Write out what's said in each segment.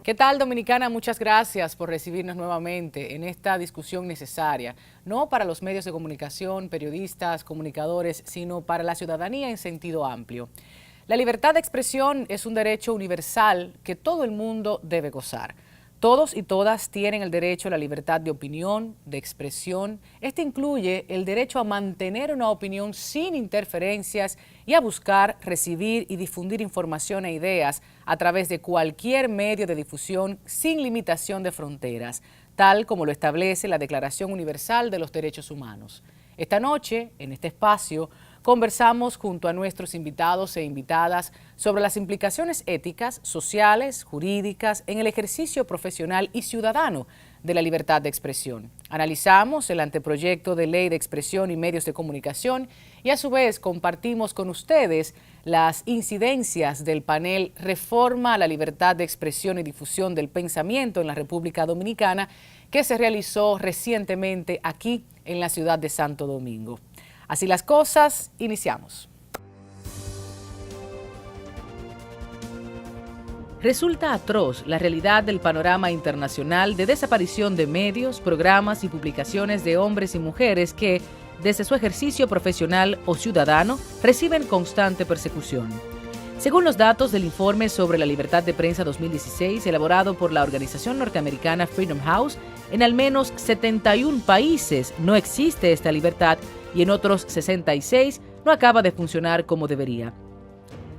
¿Qué tal, Dominicana? Muchas gracias por recibirnos nuevamente en esta discusión necesaria, no para los medios de comunicación, periodistas, comunicadores, sino para la ciudadanía en sentido amplio. La libertad de expresión es un derecho universal que todo el mundo debe gozar. Todos y todas tienen el derecho a la libertad de opinión, de expresión. Este incluye el derecho a mantener una opinión sin interferencias y a buscar, recibir y difundir información e ideas a través de cualquier medio de difusión sin limitación de fronteras, tal como lo establece la Declaración Universal de los Derechos Humanos. Esta noche, en este espacio, conversamos junto a nuestros invitados e invitadas sobre las implicaciones éticas, sociales, jurídicas en el ejercicio profesional y ciudadano de la libertad de expresión. Analizamos el anteproyecto de ley de expresión y medios de comunicación y a su vez compartimos con ustedes las incidencias del panel Reforma a la libertad de expresión y difusión del pensamiento en la República Dominicana que se realizó recientemente aquí en la ciudad de Santo Domingo. Así las cosas, iniciamos. Resulta atroz la realidad del panorama internacional de desaparición de medios, programas y publicaciones de hombres y mujeres que, desde su ejercicio profesional o ciudadano, reciben constante persecución. Según los datos del informe sobre la libertad de prensa 2016, elaborado por la organización norteamericana Freedom House, en al menos 71 países no existe esta libertad y en otros 66 no acaba de funcionar como debería.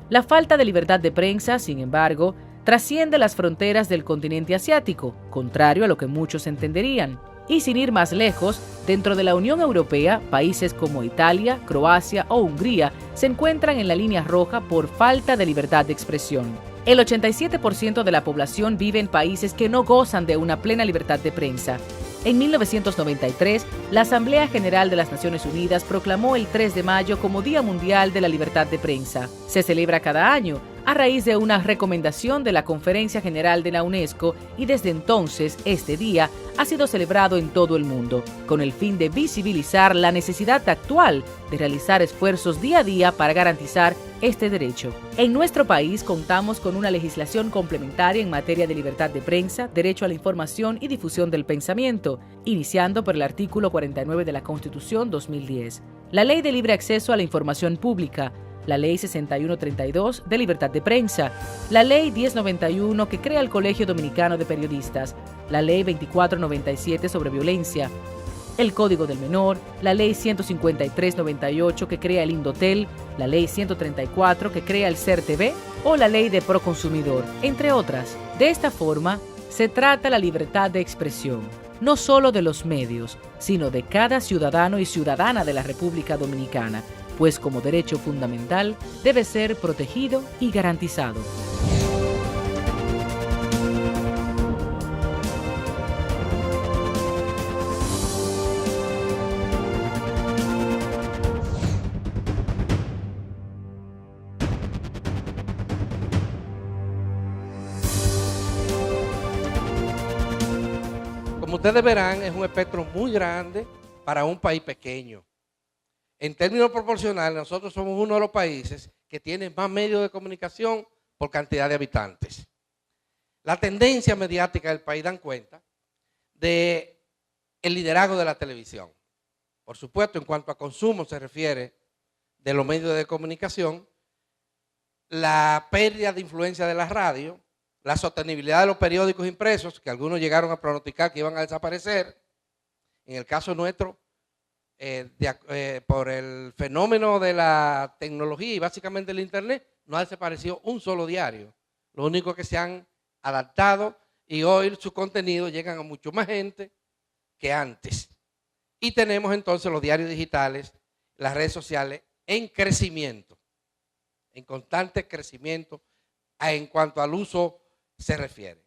La falta de libertad de prensa, sin embargo, trasciende las fronteras del continente asiático, contrario a lo que muchos entenderían. Y sin ir más lejos, dentro de la Unión Europea, países como Italia, Croacia o Hungría se encuentran en la línea roja por falta de libertad de expresión. El 87% de la población vive en países que no gozan de una plena libertad de prensa. En 1993, la Asamblea General de las Naciones Unidas proclamó el 3 de mayo como Día Mundial de la Libertad de Prensa. Se celebra cada año a raíz de una recomendación de la Conferencia General de la UNESCO y desde entonces este día ha sido celebrado en todo el mundo, con el fin de visibilizar la necesidad actual de realizar esfuerzos día a día para garantizar este derecho. En nuestro país contamos con una legislación complementaria en materia de libertad de prensa, derecho a la información y difusión del pensamiento, iniciando por el artículo 49 de la Constitución 2010, la Ley de Libre Acceso a la Información Pública, la Ley 6132 de Libertad de Prensa, la Ley 1091 que crea el Colegio Dominicano de Periodistas, la Ley 2497 sobre violencia, el Código del Menor, la Ley 15398 que crea el Indotel, la Ley 134 que crea el CERTV o la Ley de Proconsumidor, entre otras. De esta forma, se trata la libertad de expresión, no solo de los medios, sino de cada ciudadano y ciudadana de la República Dominicana, pues como derecho fundamental debe ser protegido y garantizado. Como ustedes verán, es un espectro muy grande para un país pequeño. En términos proporcionales, nosotros somos uno de los países que tiene más medios de comunicación por cantidad de habitantes. La tendencia mediática del país dan cuenta del liderazgo de la televisión. Por supuesto, en cuanto a consumo se refiere de los medios de comunicación, la pérdida de influencia de la radio, la sostenibilidad de los periódicos impresos, que algunos llegaron a pronosticar que iban a desaparecer. En el caso nuestro, por el fenómeno de la tecnología y básicamente el internet, no ha desaparecido un solo diario. Lo único que se han adaptado y hoy su contenido llegan a mucho más gente que antes. Y tenemos entonces los diarios digitales, las redes sociales en crecimiento, en constante crecimiento en cuanto al uso se refiere.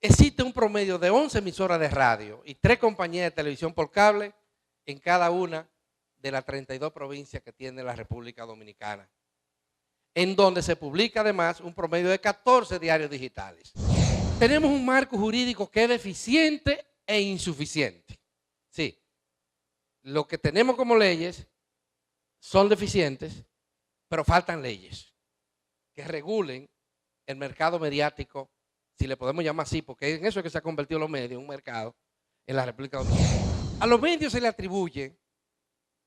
Existe un promedio de 11 emisoras de radio y 3 compañías de televisión por cable en cada una de las 32 provincias que tiene la República Dominicana, en donde se publica además un promedio de 14 diarios digitales. Tenemos un marco jurídico que es deficiente e insuficiente. Sí, lo que tenemos como leyes son deficientes, pero faltan leyes que regulen el mercado mediático si le podemos llamar así, porque en eso es que se ha convertido los medios, un mercado en la República Dominicana. A los medios se le atribuye,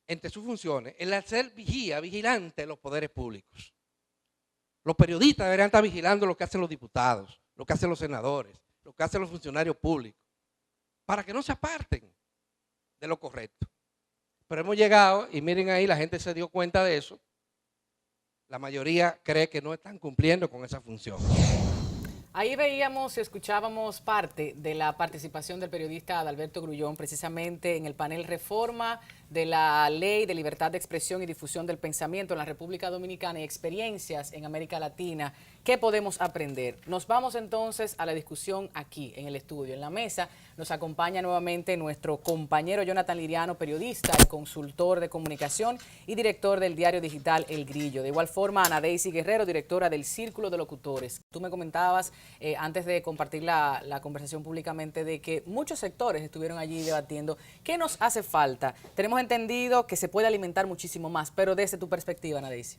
entre sus funciones, el hacer vigilante de los poderes públicos. Los periodistas deberían estar vigilando lo que hacen los diputados, lo que hacen los senadores, lo que hacen los funcionarios públicos, para que no se aparten de lo correcto. Pero hemos llegado, y miren ahí, la gente se dio cuenta de eso. La mayoría cree que no están cumpliendo con esa función. Ahí veíamos y escuchábamos parte de la participación del periodista Adalberto Grullón, precisamente en el panel Reforma de la Ley de Libertad de Expresión y Difusión del Pensamiento en la República Dominicana y experiencias en América Latina. ¿Qué podemos aprender? Nos vamos entonces a la discusión aquí, en el estudio, en la mesa. Nos acompaña nuevamente nuestro compañero Jonathan Liriano, periodista y consultor de comunicación y director del diario digital El Grillo. De igual forma, Ana Daisy Guerrero, directora del Círculo de Locutores. Tú me comentabas, antes de compartir la conversación públicamente, de que muchos sectores estuvieron allí debatiendo qué nos hace falta. Tenemos entendido que se puede alimentar muchísimo más, pero desde tu perspectiva, Ana Daisy.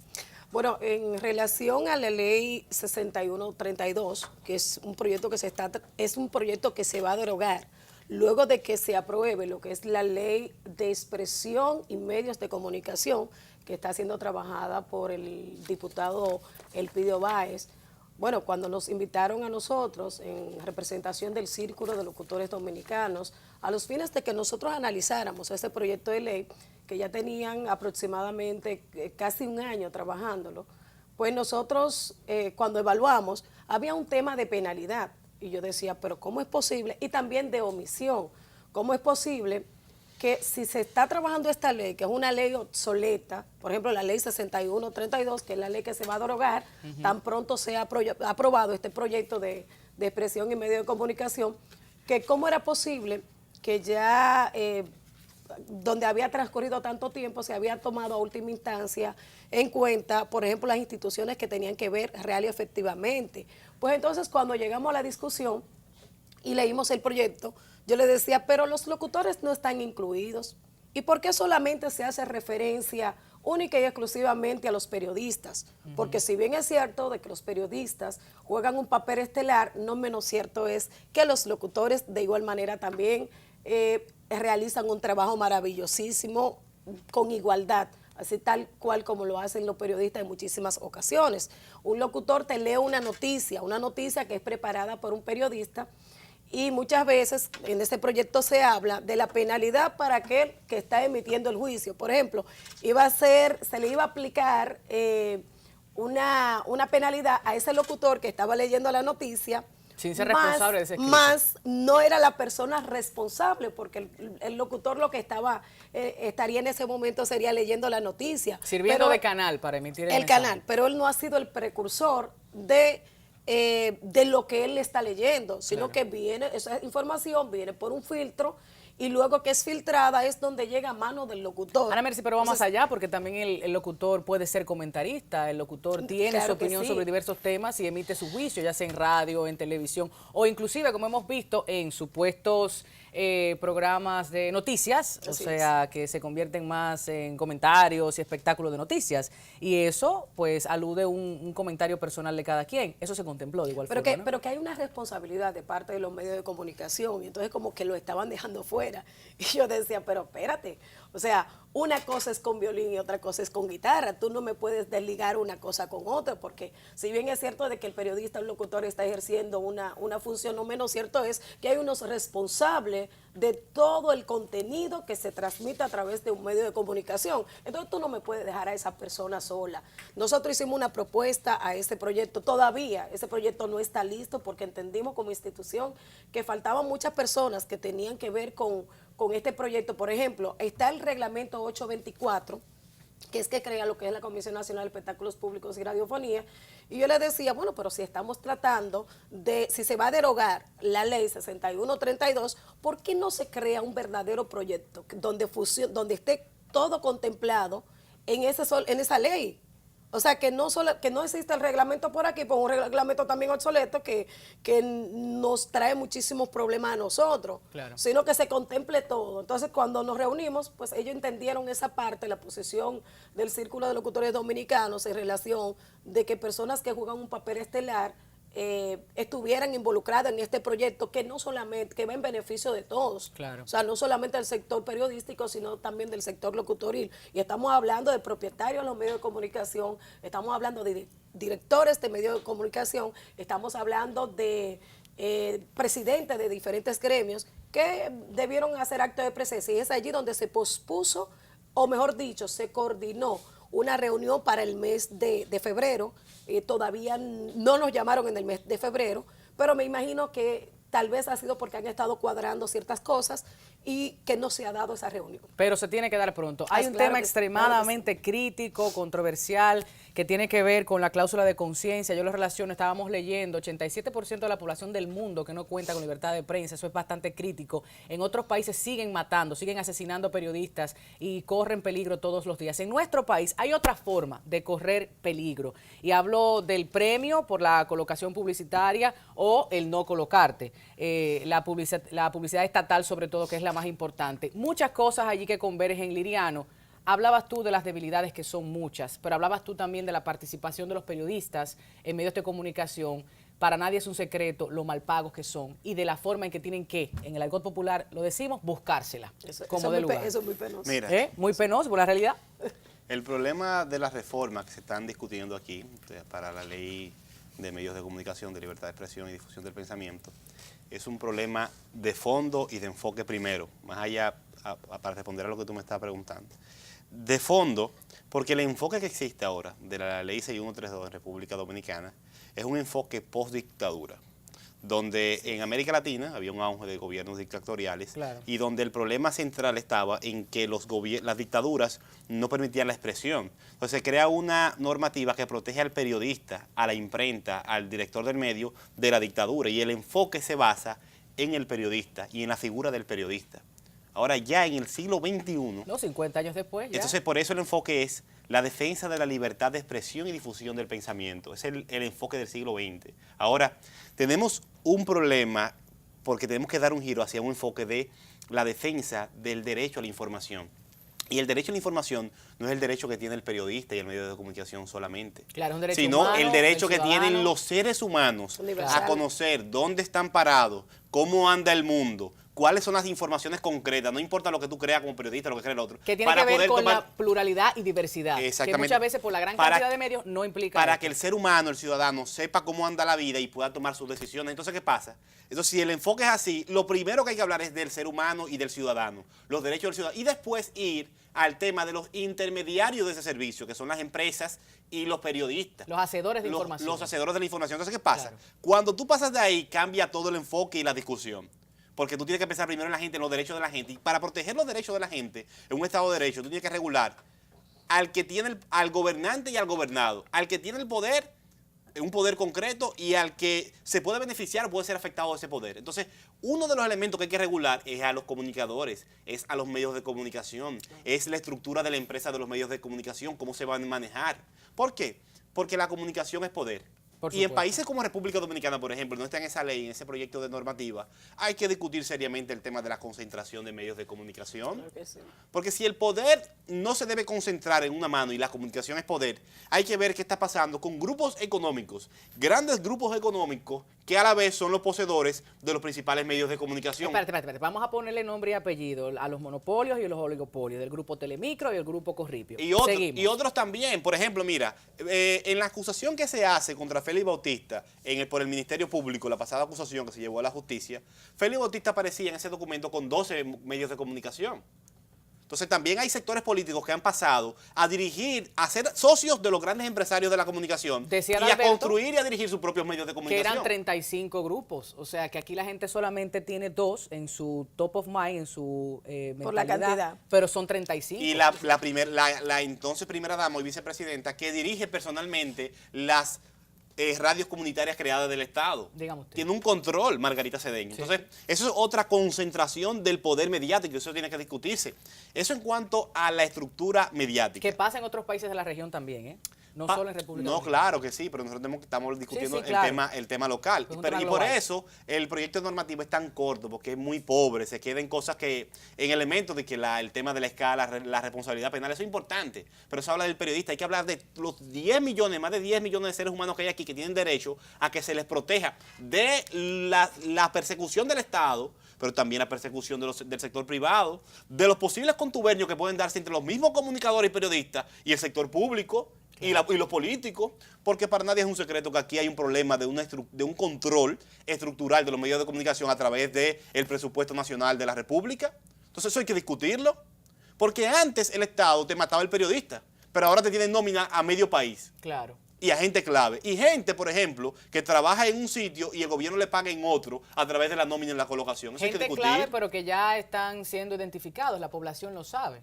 Bueno, en relación a la ley 6132, que es un proyecto que se va a derogar luego de que se apruebe lo que es la ley de expresión y medios de comunicación, que está siendo trabajada por el diputado Elpidio Báez. Bueno, cuando nos invitaron a nosotros en representación del Círculo de Locutores Dominicanos, a los fines de que nosotros analizáramos ese proyecto de ley, que ya tenían aproximadamente casi un año trabajándolo, pues nosotros cuando evaluamos había un tema de penalidad y yo decía, pero ¿cómo es posible? Y también de omisión, ¿cómo es posible que si se está trabajando esta ley, que es una ley obsoleta, por ejemplo la ley 6132, que es la ley que se va a derogar, tan pronto sea aprobado este proyecto de expresión y medio de comunicación, que cómo era posible que ya donde había transcurrido tanto tiempo se había tomado a última instancia en cuenta, por ejemplo, las instituciones que tenían que ver real y efectivamente. Pues entonces cuando llegamos a la discusión y leímos el proyecto, yo le decía, pero los locutores no están incluidos. ¿Y por qué solamente se hace referencia única y exclusivamente a los periodistas? Porque si bien es cierto de que los periodistas juegan un papel estelar, no menos cierto es que los locutores de igual manera también realizan un trabajo maravillosísimo con igualdad, así tal cual como lo hacen los periodistas en muchísimas ocasiones. Un locutor te lee una noticia que es preparada por un periodista, y muchas veces en este proyecto se habla de la penalidad para aquel que está emitiendo el juicio. Por ejemplo, se le iba a aplicar una penalidad a ese locutor que estaba leyendo la noticia, sin ser responsable de ese escrito. Más no era la persona responsable, porque el locutor lo que estaría en ese momento sería leyendo la noticia. Sirviendo de canal para emitir el mensaje. Canal, pero él no ha sido el precursor de lo que él está leyendo, sino que esa información viene por un filtro y luego que es filtrada es donde llega a mano del locutor. Ana Mercy, pero vamos más allá, porque también el locutor puede ser comentarista, el locutor tiene su opinión sobre diversos temas y emite su juicio, ya sea en radio, en televisión, o inclusive, como hemos visto, en supuestos programas de noticias, o sea, que se convierten más en comentarios y espectáculos de noticias. Y eso, pues, alude un comentario personal de cada quien. Eso se contempló de igual forma, ¿no? Pero que hay una responsabilidad de parte de los medios de comunicación, y entonces como que lo estaban dejando fuera. Y yo decía, pero espérate, o sea, una cosa es con violín y otra cosa es con guitarra. Tú no me puedes desligar una cosa con otra, porque si bien es cierto de que el periodista o el locutor está ejerciendo una función, no menos cierto es que hay unos responsables de todo el contenido que se transmite a través de un medio de comunicación. Entonces tú no me puedes dejar a esa persona sola. Nosotros hicimos una propuesta a ese proyecto, todavía ese proyecto no está listo porque entendimos como institución que faltaban muchas personas que tenían que ver con este proyecto. Por ejemplo, está el reglamento 824, que es que crea lo que es la Comisión Nacional de Espectáculos Públicos y Radiofonía, y yo le decía, bueno, pero si estamos tratando si se va a derogar la ley 6132, ¿por qué no se crea un verdadero proyecto donde esté todo contemplado en esa ley? O sea, que no existe el reglamento por aquí, pues un reglamento también obsoleto que nos trae muchísimos problemas a nosotros, claro, sino que se contemple todo. Entonces, cuando nos reunimos, pues ellos entendieron esa parte, la posición del Círculo de Locutores Dominicanos en relación de que personas que juegan un papel estelar estuvieran involucradas en este proyecto que no solamente, que va en beneficio de todos. Claro. O sea, no solamente del sector periodístico, sino también del sector locutoril. Y estamos hablando de propietarios de los medios de comunicación, estamos hablando de directores de medios de comunicación, estamos hablando de presidentes de diferentes gremios que debieron hacer acto de presencia. Y es allí donde se pospuso, o mejor dicho, se coordinó una reunión para el mes de febrero. Todavía no nos llamaron en el mes de febrero, pero me imagino que tal vez ha sido porque han estado cuadrando ciertas cosas y que no se ha dado esa reunión. Pero se tiene que dar pronto. Hay un tema extremadamente crítico, controversial, que tiene que ver con la cláusula de conciencia. Yo lo relaciono, estábamos leyendo, 87% de la población del mundo que no cuenta con libertad de prensa, eso es bastante crítico. En otros países siguen matando, siguen asesinando periodistas y corren peligro todos los días. En nuestro país hay otra forma de correr peligro. Y hablo del premio por la colocación publicitaria o el no colocarte. La publicidad estatal sobre todo, que es la más importante. Muchas cosas allí que convergen, Liriano. Hablabas tú de las debilidades, que son muchas, pero hablabas tú también de la participación de los periodistas en medios de comunicación. Para nadie es un secreto lo mal pagos que son y de la forma en que tienen que, en el argot popular lo decimos, buscársela como de lugar. Eso es muy penoso. Mira, Muy penoso por la realidad. el problema de las reformas que se están discutiendo aquí para la ley de medios de comunicación, de libertad de expresión y difusión del pensamiento, es un problema de fondo y de enfoque primero, más allá, para responder a lo que tú me estás preguntando. De fondo, porque el enfoque que existe ahora de la ley 6132 en República Dominicana es un enfoque post-dictadura, donde en América Latina había un auge de gobiernos dictatoriales, claro, y donde el problema central estaba en que las dictaduras no permitían la expresión. Entonces se crea una normativa que protege al periodista, a la imprenta, al director del medio de la dictadura, y el enfoque se basa en el periodista y en la figura del periodista. Ahora ya en el siglo XXI... No, 50 años después ya. Entonces por eso el enfoque es la defensa de la libertad de expresión y difusión del pensamiento. Es el enfoque del siglo XX. Ahora, tenemos un problema porque tenemos que dar un giro hacia un enfoque de la defensa del derecho a la información. Y el derecho a la información no es el derecho que tiene el periodista y el medio de comunicación solamente, claro, es un derecho sino humano, el derecho que ciudadano, tienen los seres humanos universal, a conocer dónde están parados, cómo anda el mundo, cuáles son las informaciones concretas, no importa lo que tú creas como periodista, lo que crea el otro. que tiene que ver con la pluralidad y diversidad, que muchas veces por la gran cantidad de medios no implica para esto. que el ser humano, el ciudadano, sepa cómo anda la vida y pueda tomar sus decisiones. Entonces, ¿qué pasa? Entonces, si el enfoque es así, lo primero que hay que hablar es del ser humano y del ciudadano, los derechos del ciudadano, y después ir al tema de los intermediarios de ese servicio, que son las empresas y los periodistas. Los hacedores de información. Los hacedores de la información. Entonces, ¿qué pasa? Claro. Cuando tú pasas de ahí, cambia todo el enfoque y la discusión. Porque tú tienes que pensar primero en la gente, en los derechos de la gente. Y para proteger los derechos de la gente, en un Estado de Derecho, tú tienes que regular al que tiene al gobernante y al gobernado, al que tiene el poder, un poder concreto, y al que se puede beneficiar o puede ser afectado de ese poder. Entonces, uno de los elementos que hay que regular es a los comunicadores, es a los medios de comunicación, es la estructura de la empresa de los medios de comunicación, cómo se van a manejar. ¿Por qué? Porque la comunicación es poder. Y en países como República Dominicana, por ejemplo, no está en esa ley, en ese proyecto de normativa, hay que discutir seriamente el tema de la concentración de medios de comunicación. Claro que sí. Porque si el poder no se debe concentrar en una mano y la comunicación es poder, hay que ver qué está pasando con grupos económicos, grandes grupos económicos, que a la vez son los poseedores de los principales medios de comunicación. Espérate. Vamos a ponerle nombre y apellido a los monopolios y a los oligopolios, del grupo Telemicro y el grupo Corripio. Y otros también. Por ejemplo, mira, en la acusación que se hace contra Félix Bautista por el Ministerio Público, la pasada acusación que se llevó a la justicia, Félix Bautista aparecía en ese documento con 12 medios de comunicación. Entonces también hay sectores políticos que han pasado a dirigir, a ser socios de los grandes empresarios de la comunicación, Decía y Alberto, a construir y a dirigir sus propios medios de que comunicación. eran 35 grupos, o sea que aquí la gente solamente tiene 2 en su top of mind, en su por la cantidad, pero son 35. Y la entonces primera dama y vicepresidenta que dirige personalmente las radios comunitarias creadas del Estado. Dígame usted. Tiene un control, Margarita Cedeño. Sí. Entonces, eso es otra concentración del poder mediático, eso tiene que discutirse. Eso en cuanto a la estructura mediática. Que pasa en otros países de la región también, ¿eh? no solo en República No, Dominicana. claro que sí, pero nosotros estamos discutiendo Sí, claro. el tema local. Es un Y tema por global. eso el proyecto normativo es tan corto, porque es muy pobre, se queda en cosas en elementos de que el tema de la escala, la responsabilidad penal, eso es importante, pero eso habla del periodista, hay que hablar de los 10 millones, más de 10 millones de seres humanos que hay aquí que tienen derecho a que se les proteja de la persecución del Estado, pero también la persecución del sector privado, de los posibles contubernios que pueden darse entre los mismos comunicadores y periodistas y el sector público y los políticos, porque para nadie es un secreto que aquí hay un problema de un control estructural de los medios de comunicación a través del presupuesto nacional de la República. Entonces eso hay que discutirlo, porque antes el Estado te mataba el periodista, pero ahora te tienen nómina a medio país. Claro. Y a gente clave. Y gente, por ejemplo, que trabaja en un sitio y el gobierno le paga en otro a través de la nómina en la colocación. Eso hay que Gente discutir. clave, pero que ya están siendo identificados, la población lo sabe.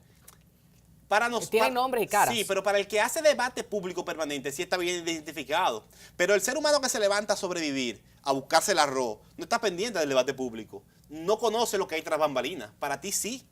Tienen nombres y caras. Sí, pero para el que hace debate público permanente sí está bien identificado. Pero el ser humano que se levanta a sobrevivir, a buscarse el arroz, no está pendiente del debate público. No conoce lo que hay tras bambalinas. Para ti sí.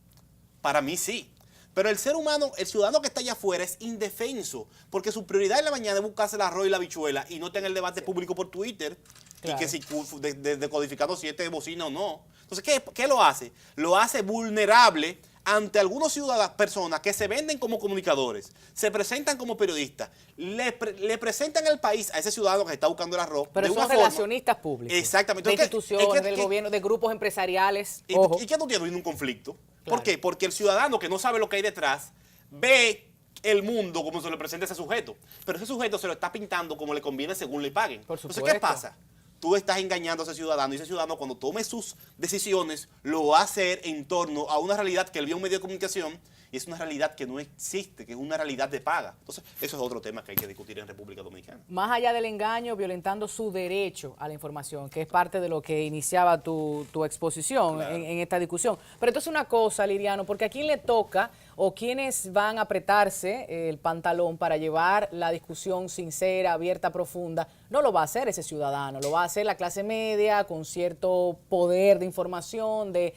Para mí sí. Pero el ser humano, el ciudadano que está allá afuera es indefenso, porque su prioridad en la mañana es buscarse el arroz y la habichuela y no está en el debate público por Twitter, Claro. y que si decodificando si este es bocina o no. Entonces, ¿qué lo hace? Lo hace vulnerable ante algunos ciudadanos, personas que se venden como comunicadores, se presentan como periodistas, le presentan el país a ese ciudadano que está buscando el arroz. Pero de son una forma. relacionistas públicos. Exactamente. De Entonces, instituciones, del gobierno, de grupos empresariales. ¿Y, Ojo. ¿Y qué no tiene un conflicto? Claro. ¿Por qué? Porque el ciudadano que no sabe lo que hay detrás ve el mundo como se le presenta a ese sujeto. Pero ese sujeto se lo está pintando como le conviene según le paguen. Por Entonces, supuesto. ¿qué pasa? Tú estás engañando a ese ciudadano y ese ciudadano cuando tome sus decisiones lo va a hacer en torno a una realidad que él vio en un medio de comunicación y es una realidad que no existe, que es una realidad de paga. Entonces, eso es otro tema que hay que discutir en República Dominicana. Más allá del engaño, violentando su derecho a la información, que es parte de lo que iniciaba tu exposición Claro. en esta discusión. Pero entonces una cosa, Liriano, porque a quién le toca o quiénes van a apretarse el pantalón para llevar la discusión sincera, abierta, profunda, no lo va a hacer ese ciudadano, lo va a hacer la clase media con cierto poder de información, de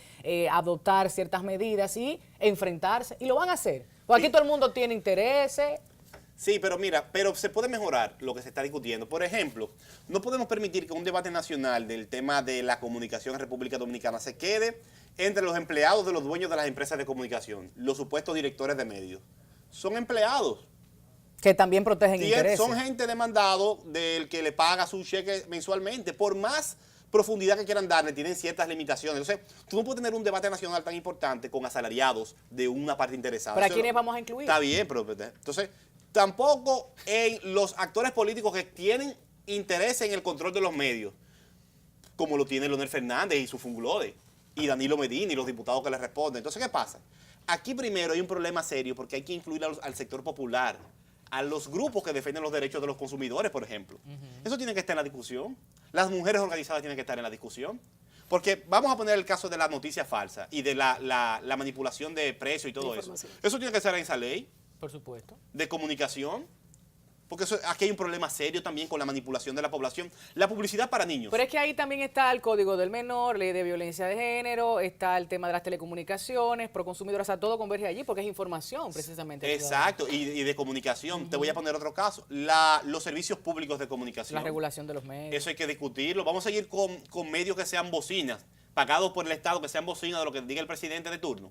adoptar ciertas medidas y enfrentarse, y lo van a hacer. Porque aquí todo el mundo tiene intereses. Sí, pero mira, se puede mejorar lo que se está discutiendo. Por ejemplo, no podemos permitir que un debate nacional del tema de la comunicación en República Dominicana se quede entre los empleados de los dueños de las empresas de comunicación, los supuestos directores de medios. Son empleados. Que también protegen intereses. Son gente demandado del que le paga su cheque mensualmente. Por más profundidad que quieran darle, tienen ciertas limitaciones. Entonces, tú no puedes tener un debate nacional tan importante con asalariados de una parte interesada. ¿Pero a Eso quiénes vamos a incluir? Está bien, pero entonces, tampoco en los actores políticos que tienen interés en el control de los medios, como lo tiene Leonel Fernández y su Funglode, y Danilo Medina y los diputados que le responden. Entonces, ¿qué pasa? Aquí primero hay un problema serio porque hay que incluir al sector popular, a los grupos que defienden los derechos de los consumidores, por ejemplo. Eso tiene que estar en la discusión. Las mujeres organizadas tienen que estar en la discusión. Porque vamos a poner el caso de la noticia falsa y de la manipulación de precios y todo eso. Eso tiene que estar en esa ley Por supuesto. de comunicación. Porque aquí hay un problema serio también con la manipulación de la población. La publicidad para niños. Pero es que ahí también está el Código del Menor, Ley de Violencia de Género, está el tema de las telecomunicaciones, Proconsumidor, o sea, todo converge allí porque es información precisamente. Exacto, y de comunicación. Te voy a poner otro caso. Los servicios públicos de comunicación. La regulación de los medios. Eso hay que discutirlo. Vamos a seguir con medios que sean bocinas, pagados por el Estado, que sean bocinas de lo que diga el presidente de turno,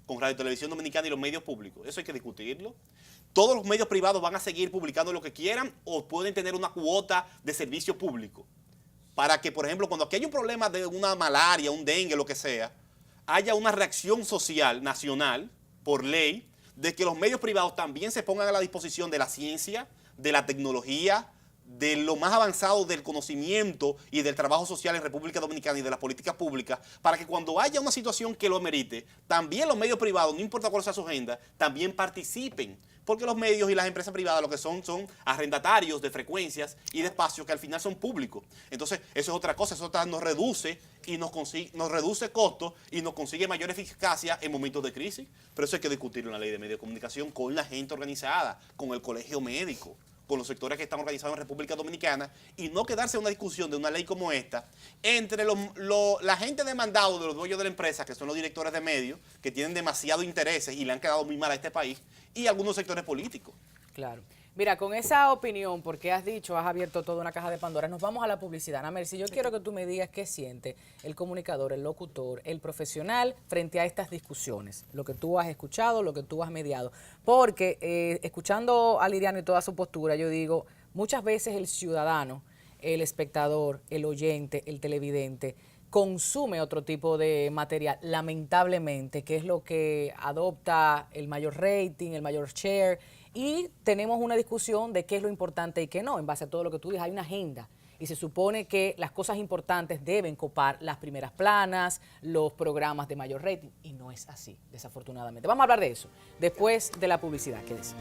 con Radio y Televisión Dominicana y los medios públicos. Eso hay que discutirlo. Todos los medios privados van a seguir publicando lo que quieran o pueden tener una cuota de servicio público. Para que, por ejemplo, cuando aquí hay un problema de una malaria, un dengue, lo que sea, haya una reacción social, nacional, por ley, de que los medios privados también se pongan a la disposición de la ciencia, de la tecnología, de lo más avanzado del conocimiento y del trabajo social en República Dominicana y de las políticas públicas, para que cuando haya una situación que lo amerite, también los medios privados, no importa cuál sea su agenda, también participen. Porque los medios y las empresas privadas lo que son arrendatarios de frecuencias y de espacios que al final son públicos. Entonces, eso es otra cosa, eso nos reduce y nos reduce costos y nos consigue mayor eficacia en momentos de crisis. Pero eso hay que discutirlo en la ley de medios de comunicación con la gente organizada, con el colegio médico, con los sectores que están organizados en República Dominicana y no quedarse en una discusión de una ley como esta entre la gente demandada de los dueños de la empresa, que son los directores de medios, que tienen demasiados intereses y le han quedado muy mal a este país, y algunos sectores políticos. Claro. Mira, con esa opinión, porque has dicho, has abierto toda una caja de Pandora, nos vamos a la publicidad. Namer, si yo quiero que tú me digas qué siente el comunicador, el locutor, el profesional frente a estas discusiones, lo que tú has escuchado, lo que tú has mediado. Porque escuchando a Liriano y toda su postura, yo digo, muchas veces el ciudadano, el espectador, el oyente, el televidente, consume otro tipo de material, lamentablemente, que es lo que adopta el mayor rating, el mayor share, y tenemos una discusión de qué es lo importante y qué no, en base a todo lo que tú dices, hay una agenda, y se supone que las cosas importantes deben copar las primeras planas, los programas de mayor rating, y no es así, desafortunadamente. Vamos a hablar de eso, después de la publicidad, ¿qué dice?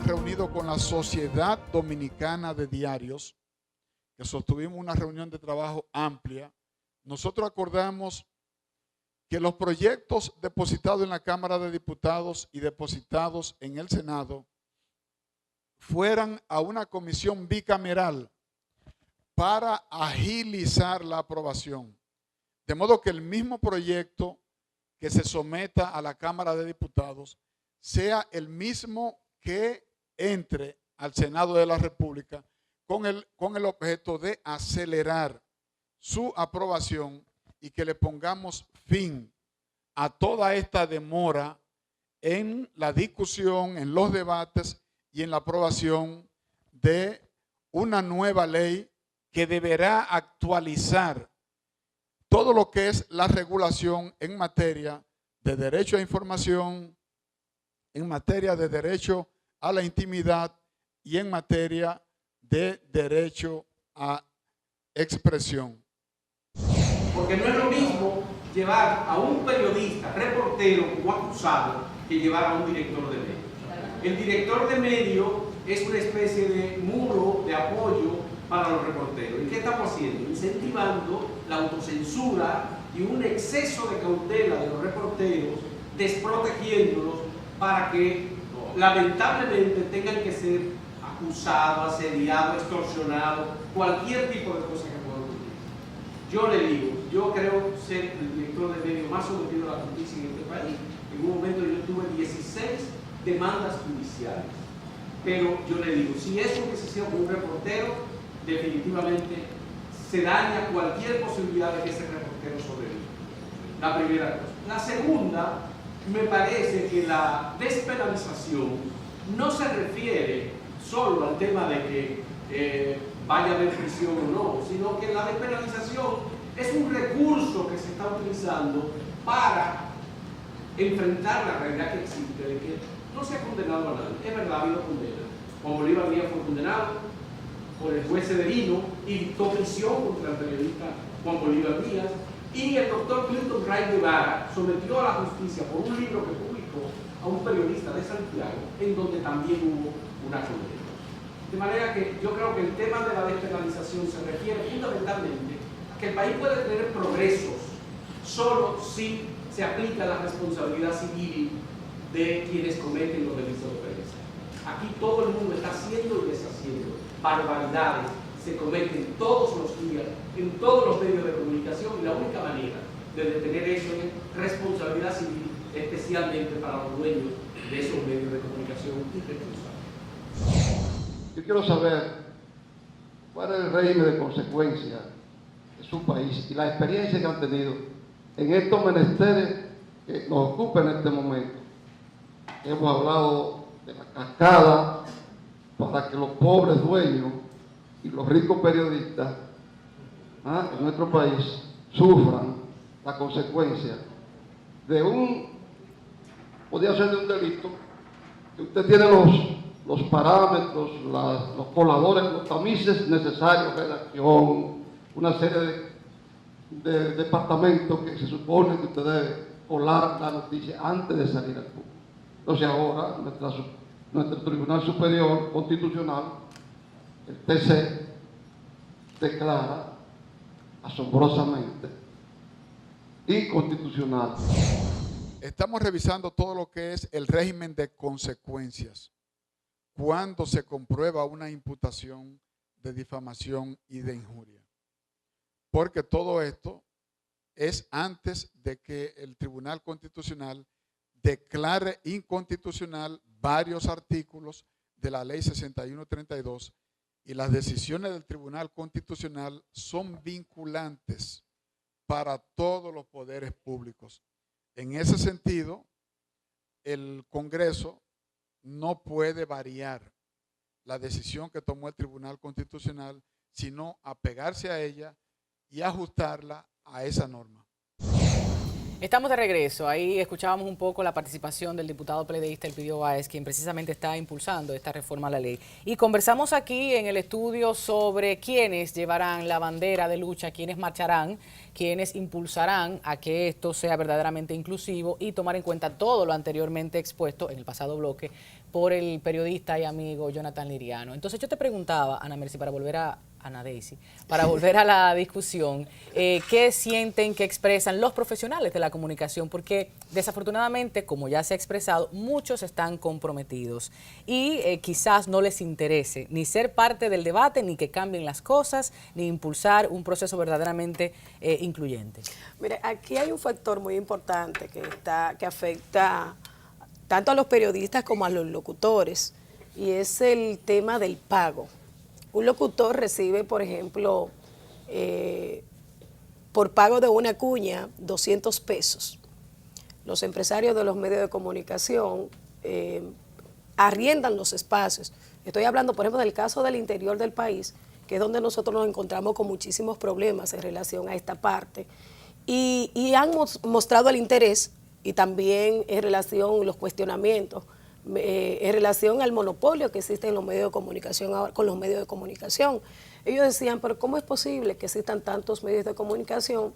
Reunido con la Sociedad Dominicana de Diarios, que sostuvimos una reunión de trabajo amplia, nosotros acordamos que los proyectos depositados en la Cámara de Diputados y depositados en el Senado fueran a una comisión bicameral para agilizar la aprobación. De modo que el mismo proyecto que se someta a la Cámara de Diputados sea el mismo que entre al Senado de la República con el objeto de acelerar su aprobación y que le pongamos fin a toda esta demora en la discusión, en los debates y en la aprobación de una nueva ley que deberá actualizar todo lo que es la regulación en materia de derecho a información, en materia de derecho a la intimidad y en materia de derecho a expresión. Porque no es lo mismo llevar a un periodista, reportero como acusado, que llevar a un director de medio. El director de medio es una especie de muro de apoyo para los reporteros. ¿Y qué estamos haciendo? Incentivando la autocensura y un exceso de cautela de los reporteros, desprotegiéndolos para que lamentablemente tengan que ser acusados, asediados, extorsionados, cualquier tipo de cosa que pueda ocurrir. Yo le digo, yo creo ser el director de medio más sometido a la justicia en este país. En un momento yo tuve 16 demandas judiciales. Pero yo le digo, si es un decisión con un reportero, definitivamente se daña cualquier posibilidad de que ese reportero sobreviva. La primera cosa. La segunda, me parece que la despenalización no se refiere solo al tema de que vaya a haber prisión o no, sino que la despenalización es un recurso que se está utilizando para enfrentar la realidad que existe de que no se ha condenado a nadie. Es verdad, ha habido condena. Juan Bolívar Díaz fue condenado por el juez Severino y dictó prisión contra el periodista Juan Bolívar Díaz. Y el doctor Milton Ray Guevara sometió a la justicia por un libro que publicó a un periodista de Santiago, en donde también hubo una condena. De manera que yo creo que el tema de la despenalización se refiere fundamentalmente a que el país puede tener progresos solo si se aplica la responsabilidad civil de quienes cometen los delitos de violencia. Aquí todo el mundo está haciendo y deshaciendo barbaridades, se cometen todos los días en todos los medios de comunicación y la única manera de detener eso es responsabilidad civil, especialmente para los dueños de esos medios de comunicación irresponsables. Yo quiero saber cuál es el régimen de consecuencia de su país y la experiencia que han tenido en estos menesteres que nos ocupan en este momento. Hemos hablado de la cascada para que los pobres dueños y los ricos periodistas en nuestro país sufran la consecuencia de podría ser de un delito, que usted tiene los parámetros, los coladores, los tamices necesarios, redacción, una serie de departamentos que se supone que usted debe colar la noticia antes de salir al público. Entonces ahora nuestro Tribunal Superior Constitucional, el TC, declara asombrosamente inconstitucional Estamos revisando todo lo que es el régimen de consecuencias cuando se comprueba una imputación de difamación y de injuria. Porque todo esto es antes de que el Tribunal Constitucional declare inconstitucional varios artículos de la Ley 6132, y las decisiones del Tribunal Constitucional son vinculantes para todos los poderes públicos. En ese sentido, el Congreso no puede variar la decisión que tomó el Tribunal Constitucional, sino apegarse a ella y ajustarla a esa norma. Estamos de regreso. Ahí escuchábamos un poco la participación del diputado peledeísta Elpidio Báez, quien precisamente está impulsando esta reforma a la ley. Y conversamos aquí en el estudio sobre quiénes llevarán la bandera de lucha, quiénes marcharán, quiénes impulsarán a que esto sea verdaderamente inclusivo y tomar en cuenta todo lo anteriormente expuesto en el pasado bloque por el periodista y amigo Jonathan Liriano. Entonces yo te preguntaba, Ana Mercy, para volver a Ana Daisy, para volver a la discusión, ¿qué sienten, qué expresan los profesionales de la comunicación? Porque desafortunadamente, como ya se ha expresado, muchos están comprometidos y quizás no les interese ni ser parte del debate, ni que cambien las cosas, ni impulsar un proceso verdaderamente incluyente. Mire, aquí hay un factor muy importante que afecta tanto a los periodistas como a los locutores, y es el tema del pago. Un locutor recibe, por ejemplo, por pago de una cuña, 200 pesos. Los empresarios de los medios de comunicación arriendan los espacios. Estoy hablando, por ejemplo, del caso del interior del país, que es donde nosotros nos encontramos con muchísimos problemas en relación a esta parte. Y han mostrado el interés, y también en relación a los cuestionamientos, en relación al monopolio que existe en los medios de comunicación ahora, con los medios de comunicación. Ellos decían, pero ¿cómo es posible que existan tantos medios de comunicación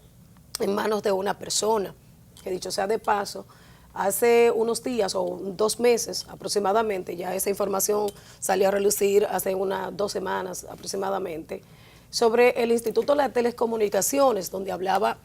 en manos de una persona? Que dicho sea de paso, hace unos días o 2 meses aproximadamente, ya esa información salió a relucir hace unas 2 semanas aproximadamente, sobre el Instituto de las Telecomunicaciones, donde hablaba,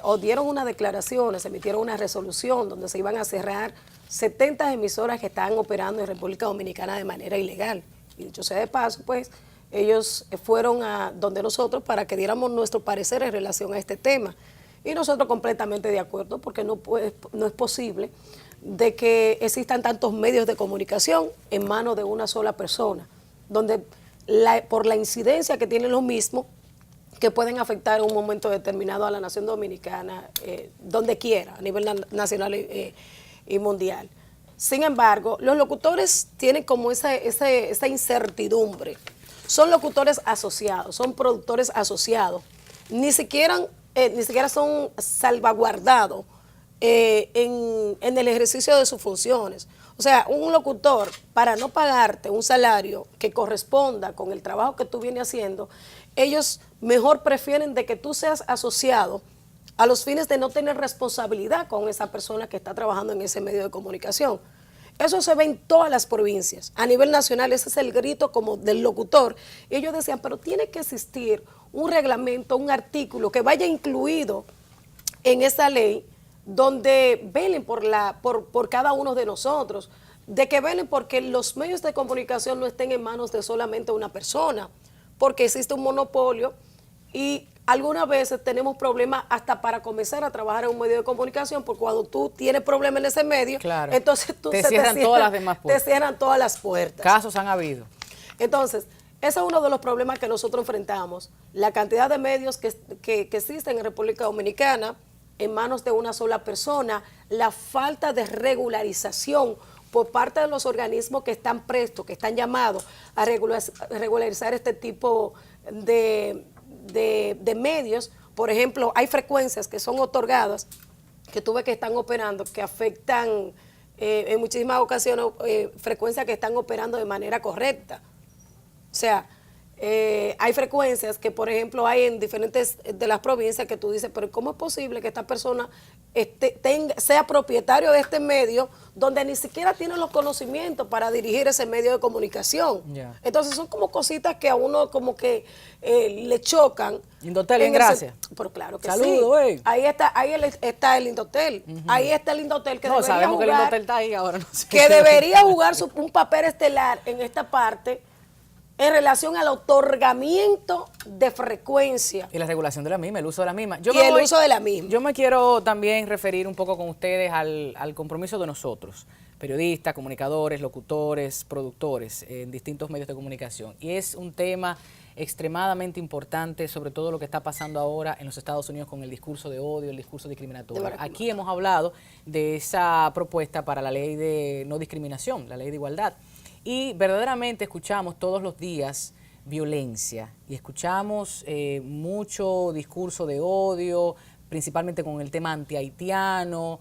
o dieron unas declaraciones, emitieron una resolución donde se iban a cerrar 70 emisoras que estaban operando en República Dominicana de manera ilegal. Y dicho sea de paso, pues, ellos fueron a donde nosotros para que diéramos nuestro parecer en relación a este tema. Y nosotros completamente de acuerdo, porque no es posible de que existan tantos medios de comunicación en manos de una sola persona, donde por la incidencia que tienen los mismos, que pueden afectar en un momento determinado a la nación dominicana, donde quiera, a nivel nacional y mundial. Sin embargo, los locutores tienen como esa incertidumbre. Son locutores asociados, son productores asociados, ni siquiera son salvaguardados en el ejercicio de sus funciones. O sea, un locutor, para no pagarte un salario que corresponda con el trabajo que tú vienes haciendo, ellos mejor prefieren de que tú seas asociado a los fines de no tener responsabilidad con esa persona que está trabajando en ese medio de comunicación. Eso se ve en todas las provincias. A nivel nacional, ese es el grito como del locutor. Y ellos decían, pero tiene que existir un reglamento, un artículo que vaya incluido en esa ley, donde velen por cada uno de nosotros, de que velen porque los medios de comunicación no estén en manos de solamente una persona, porque existe un monopolio y algunas veces tenemos problemas hasta para comenzar a trabajar en un medio de comunicación, porque cuando tú tienes problemas en ese medio, claro, entonces te cierran todas las demás puertas. Te cierran todas las puertas. Casos han habido. Entonces, ese es uno de los problemas que nosotros enfrentamos, la cantidad de medios que existen en República Dominicana en manos de una sola persona, la falta de regularización por parte de los organismos que están prestos, que están llamados a regularizar este tipo de medios. Por ejemplo, hay frecuencias que son otorgadas, que tú ves que están operando, que afectan en muchísimas ocasiones frecuencias que están operando de manera correcta. O sea, hay frecuencias que, por ejemplo, hay en diferentes de las provincias que tú dices, pero ¿cómo es posible que esta persona sea propietario de este medio donde ni siquiera tiene los conocimientos para dirigir ese medio de comunicación? Ya. Entonces son como cositas que a uno como que le chocan. Indotel, en gracia. Pero claro que Saludos, sí. Ahí está el Indotel. Ahí está el Indotel que No, debería sabemos jugar, que el Indotel está ahí, ahora no sé. que debería jugar un papel estelar en esta parte en relación al otorgamiento de frecuencia Y la regulación de la misma, el uso de la misma. y el uso de la misma. Yo me quiero también referir un poco con ustedes al compromiso de nosotros, periodistas, comunicadores, locutores, productores en distintos medios de comunicación. Y es un tema extremadamente importante, sobre todo lo que está pasando ahora en los Estados Unidos con el discurso de odio, el discurso discriminatorio. Aquí hemos hablado de esa propuesta para la ley de no discriminación, la ley de igualdad. Y verdaderamente escuchamos todos los días violencia y escuchamos mucho discurso de odio, principalmente con el tema antihaitiano,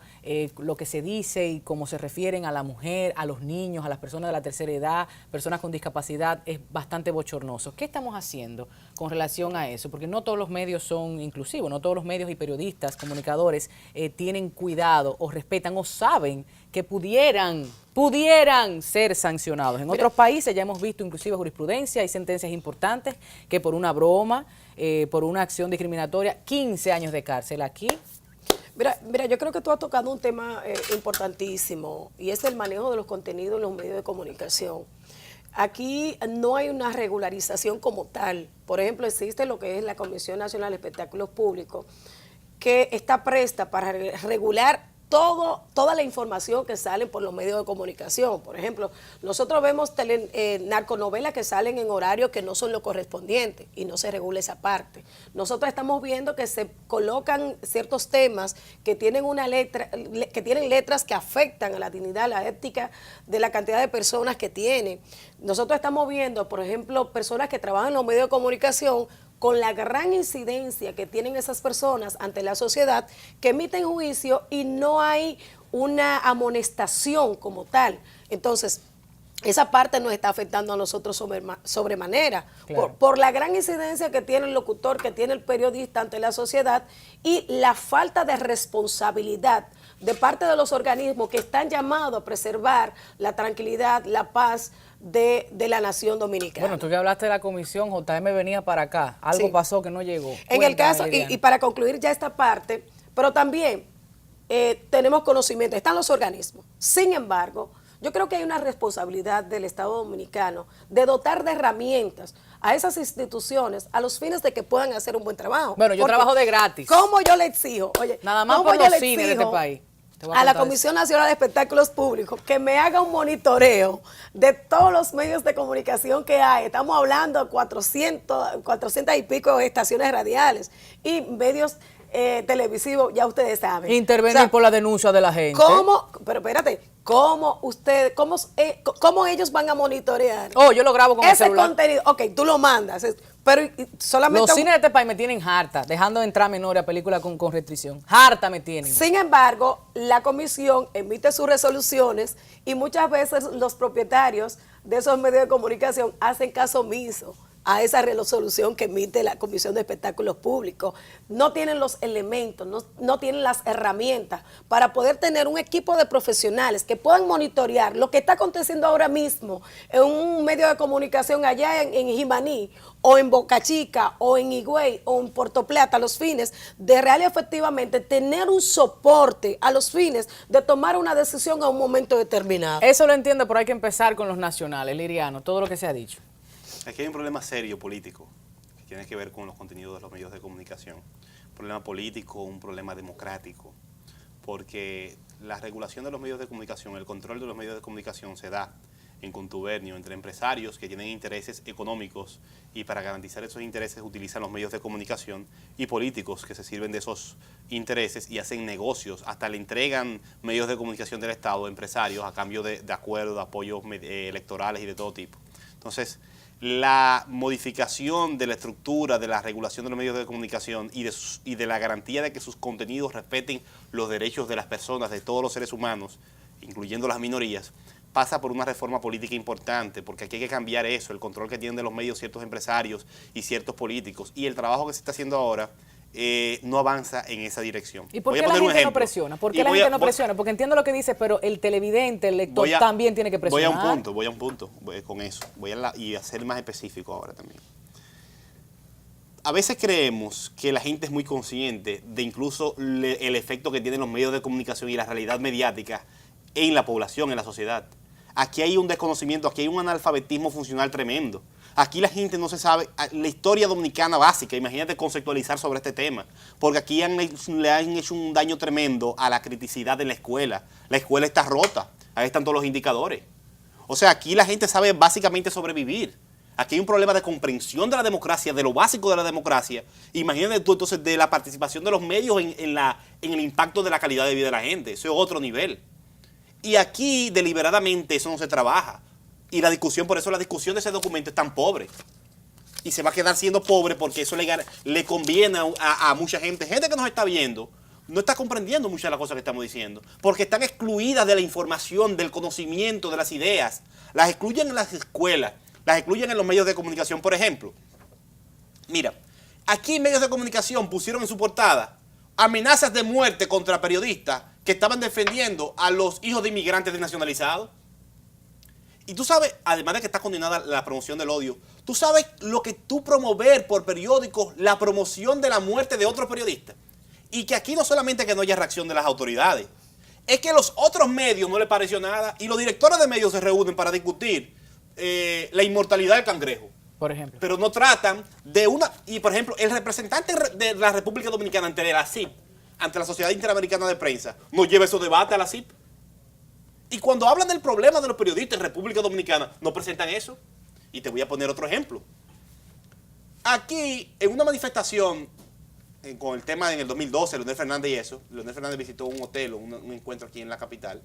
lo que se dice y cómo se refieren a la mujer, a los niños, a las personas de la tercera edad, personas con discapacidad, es bastante bochornoso. ¿Qué estamos haciendo con relación a eso? Porque no todos los medios son inclusivos, no todos los medios y periodistas, comunicadores tienen cuidado o respetan o saben que pudieran ser sancionados. En otros países ya hemos visto inclusive jurisprudencia, hay sentencias importantes que por una broma, por una acción discriminatoria, 15 años de cárcel. Aquí. Mira, yo creo que tú has tocado un tema importantísimo y es el manejo de los contenidos en los medios de comunicación. Aquí no hay una regularización como tal. Por ejemplo, existe lo que es la Comisión Nacional de Espectáculos Públicos, que está presta para regular toda la información que sale por los medios de comunicación. Por ejemplo, nosotros vemos narconovelas que salen en horarios que no son lo correspondiente y no se regula esa parte. Nosotros estamos viendo que se colocan ciertos temas que tienen letras que afectan a la dignidad, a la ética de la cantidad de personas que tienen. Nosotros estamos viendo, por ejemplo, personas que trabajan en los medios de comunicación con la gran incidencia que tienen esas personas ante la sociedad, que emiten juicio y no hay una amonestación como tal. Entonces, esa parte nos está afectando a nosotros sobremanera, Claro. por la gran incidencia que tiene el locutor, que tiene el periodista ante la sociedad y la falta de responsabilidad de parte de los organismos que están llamados a preservar la tranquilidad, la paz de la nación dominicana. Bueno, tú que hablaste de la comisión, JM venía para acá. Algo Sí. pasó que no llegó. En el Cuéntame, caso, Liliana. y para concluir ya esta parte, pero también tenemos conocimiento, están los organismos. Sin embargo, yo creo que hay una responsabilidad del Estado Dominicano de dotar de herramientas a esas instituciones a los fines de que puedan hacer un buen trabajo. Bueno, yo Porque, trabajo de gratis. ¿cómo yo le exijo? Oye, Nada más ¿cómo por yo los le cines de exijo este país? Te voy a a la contar Comisión Nacional de Espectáculos Públicos que me haga un monitoreo de todos los medios de comunicación que hay? Estamos hablando de 400 y pico estaciones radiales y medios televisivos, ya ustedes saben. Intervenir O sea, por la denuncia de la gente. pero espérate, cómo ellos van a monitorear Oh, yo lo grabo con el ese celular. contenido? Ok, tú lo mandas, pero solamente... Los cines de este país me tienen harta, dejando entrar menores a películas con restricción. Harta me tienen. Sin embargo, la comisión emite sus resoluciones y muchas veces los propietarios de esos medios de comunicación hacen caso omiso a esa resolución que emite la Comisión de Espectáculos Públicos. No tienen los elementos, no tienen las herramientas para poder tener un equipo de profesionales que puedan monitorear lo que está aconteciendo ahora mismo en un medio de comunicación allá en Jimaní, o en Boca Chica, o en Higüey, o en Puerto Plata, a los fines de real y efectivamente tener un soporte a los fines de tomar una decisión a un momento determinado. Eso lo entiendo, pero hay que empezar con los nacionales, Liriano, todo lo que se ha dicho. Aquí hay un problema serio político que tiene que ver con los contenidos de los medios de comunicación. Un problema político, un problema democrático, porque la regulación de los medios de comunicación, el control de los medios de comunicación se da en contubernio entre empresarios que tienen intereses económicos y para garantizar esos intereses utilizan los medios de comunicación y políticos que se sirven de esos intereses y hacen negocios, hasta le entregan medios de comunicación del Estado a empresarios a cambio de acuerdos, de apoyos electorales y de todo tipo. Entonces, la modificación de la estructura de la regulación de los medios de comunicación y de la garantía de que sus contenidos respeten los derechos de las personas, de todos los seres humanos, incluyendo las minorías, pasa por una reforma política importante, porque aquí hay que cambiar eso, el control que tienen de los medios ciertos empresarios y ciertos políticos. Y el trabajo que se está haciendo ahora no avanza en esa dirección. ¿Y por qué la gente no presiona? ¿Por qué la gente no presiona? Porque entiendo lo que dices, pero el televidente, el lector también tiene que presionar. Voy a un punto con eso. Y a ser más específico ahora también. A veces creemos que la gente es muy consciente de incluso el efecto que tienen los medios de comunicación y la realidad mediática en la población, en la sociedad. Aquí hay un desconocimiento, aquí hay un analfabetismo funcional tremendo. Aquí la gente no se sabe la historia dominicana básica, imagínate conceptualizar sobre este tema, porque aquí le han hecho un daño tremendo a la criticidad de la escuela. La escuela está rota, ahí están todos los indicadores. O sea, aquí la gente sabe básicamente sobrevivir. Aquí hay un problema de comprensión de la democracia, de lo básico de la democracia. Imagínate tú entonces de la participación de los medios en el impacto de la calidad de vida de la gente. Eso es otro nivel. Y aquí deliberadamente eso no se trabaja. Y la discusión, por eso la discusión de ese documento es tan pobre. Y se va a quedar siendo pobre porque eso le conviene a mucha gente. Gente que nos está viendo no está comprendiendo muchas de las cosas que estamos diciendo. Porque están excluidas de la información, del conocimiento, de las ideas. Las excluyen en las escuelas. Las excluyen en los medios de comunicación, por ejemplo. Mira, aquí medios de comunicación pusieron en su portada amenazas de muerte contra periodistas que estaban defendiendo a los hijos de inmigrantes desnacionalizados. Y tú sabes, además de que está condenada la promoción del odio, tú sabes lo que tú promover por periódicos, la promoción de la muerte de otros periodistas. Y que aquí no solamente que no haya reacción de las autoridades, es que a los otros medios no les pareció nada y los directores de medios se reúnen para discutir la inmortalidad del cangrejo. Por ejemplo. Pero no tratan de una... Y, por ejemplo, el representante de la República Dominicana ante la CIP, ante la Sociedad Interamericana de Prensa, no lleva esos debates a la CIP. Y cuando hablan del problema de los periodistas en República Dominicana, no presentan eso. Y te voy a poner otro ejemplo. Aquí, en una manifestación, con el tema en el 2012, Leonel Fernández y eso, Leonel Fernández visitó un hotel, un encuentro aquí en la capital,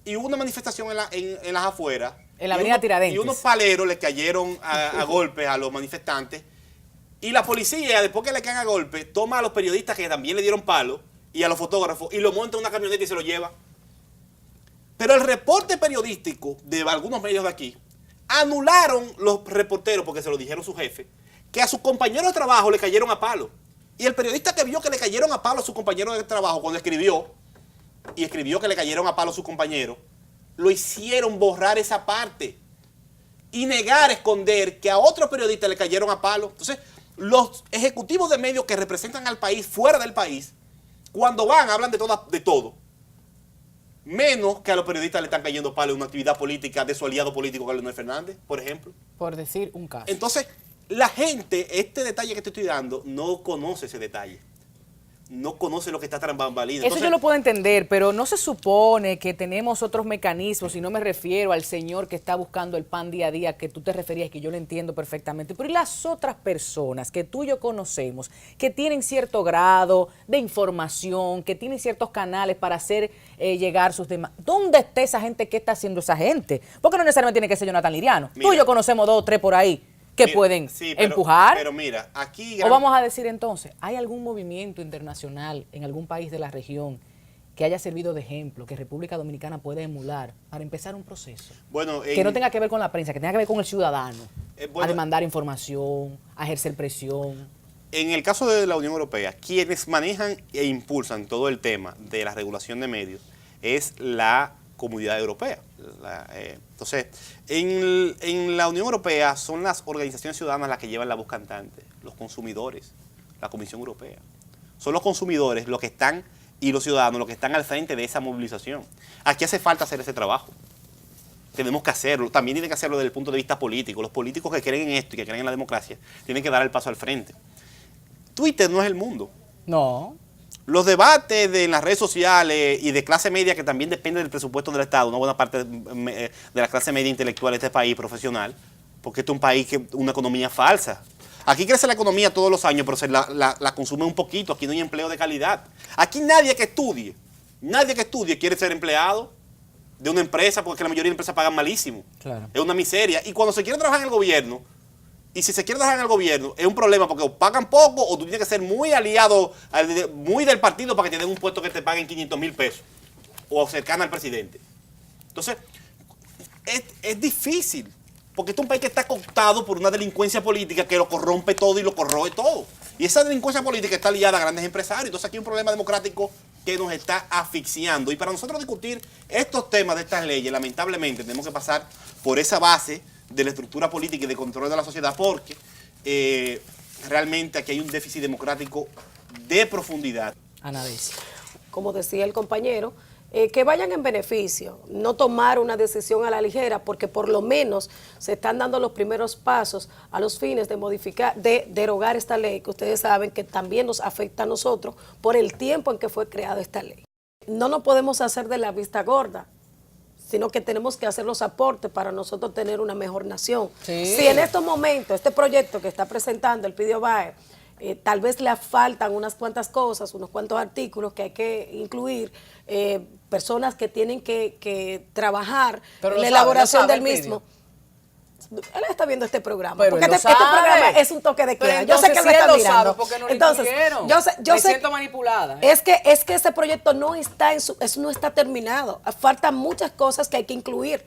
y hubo una manifestación en las afueras. En la avenida Tiradentes. Y unos paleros le cayeron a golpes a los manifestantes. Y la policía, después que le caen a golpes, toma a los periodistas que también le dieron palo y a los fotógrafos y lo monta en una camioneta y se lo lleva. Pero el reporte periodístico de algunos medios de aquí anularon los reporteros, porque se lo dijeron su jefe, que a sus compañeros de trabajo le cayeron a palo. Y el periodista que vio que le cayeron a palo a sus compañeros de trabajo cuando escribió que le cayeron a palo a sus compañeros, lo hicieron borrar esa parte y negar, esconder que a otros periodistas le cayeron a palo. Entonces, los ejecutivos de medios que representan al país fuera del país, cuando van, hablan de todo, menos que a los periodistas le están cayendo palo en una actividad política de su aliado político, Carlos Leonel Fernández, por ejemplo. Por decir un caso. Entonces, la gente, este detalle que te estoy dando, no conoce ese detalle. No conoce lo que está tras bambalinas. Eso yo lo puedo entender, pero no se supone que tenemos otros mecanismos, y no me refiero al señor que está buscando el pan día a día, que tú te referías, que yo lo entiendo perfectamente, pero y las otras personas que tú y yo conocemos, que tienen cierto grado de información, que tienen ciertos canales para hacer llegar sus demás. ¿Dónde está esa gente? ¿Qué está haciendo esa gente? Porque no necesariamente tiene que ser Jonathan Liriano. Mira, tú y yo conocemos 2 o 3 por ahí que pueden empujar. Pero mira, aquí... O vamos a decir entonces, ¿hay algún movimiento internacional en algún país de la región que haya servido de ejemplo, que República Dominicana pueda emular para empezar un proceso? Bueno, que no tenga que ver con la prensa, que tenga que ver con el ciudadano, a demandar información, a ejercer presión. En el caso de la Unión Europea, quienes manejan e impulsan todo el tema de la regulación de medios es la Comunidad Europea. Entonces, en la Unión Europea son las organizaciones ciudadanas las que llevan la voz cantante, los consumidores, la Comisión Europea. Son los consumidores los que están y los ciudadanos los que están al frente de esa movilización. Aquí hace falta hacer ese trabajo. Tenemos que hacerlo. También tienen que hacerlo desde el punto de vista político. Los políticos que creen en esto y que creen en la democracia tienen que dar el paso al frente. Twitter no es el mundo. No. Los debates en las redes sociales y de clase media, que también depende del presupuesto del Estado, una buena parte de la clase media intelectual de este país, profesional, porque este es un país que una economía falsa. Aquí crece la economía todos los años, pero se la consume un poquito. Aquí no hay empleo de calidad. Aquí nadie que estudie quiere ser empleado de una empresa, porque la mayoría de empresas pagan malísimo. Claro. Es una miseria. Y cuando se quiere trabajar en el gobierno, y si se quiere trabajar en el gobierno, es un problema porque o pagan poco o tú tienes que ser muy aliado, muy del partido para que te den un puesto que te paguen 500,000 pesos o cercano al presidente. Entonces, es difícil, porque este es un país que está cooptado por una delincuencia política que lo corrompe todo y lo corroe todo. Y esa delincuencia política está ligada a grandes empresarios. Entonces aquí hay un problema democrático que nos está asfixiando. Y para nosotros discutir estos temas de estas leyes, lamentablemente tenemos que pasar por esa base de la estructura política y de control de la sociedad, porque realmente aquí hay un déficit democrático de profundidad. Ana Daisy. Como decía el compañero, que vayan en beneficio, no tomar una decisión a la ligera, porque por lo menos se están dando los primeros pasos a los fines de modificar, de derogar esta ley, que ustedes saben que también nos afecta a nosotros por el tiempo en que fue creada esta ley. No nos podemos hacer de la vista gorda, sino que tenemos que hacer los aportes para nosotros tener una mejor nación. Sí. Si en estos momentos este proyecto que está presentando el Pidio Bae, tal vez le faltan unas cuantas cosas, unos cuantos artículos que hay que incluir, personas que tienen que trabajar en la elaboración del mismo. Él está viendo este programa, pero porque este programa es un toque de queda. Yo sé que él lo está mirando. No, entonces, yo me sé, siento manipulada. Es que ese proyecto no está no está terminado. Faltan muchas cosas que hay que incluir.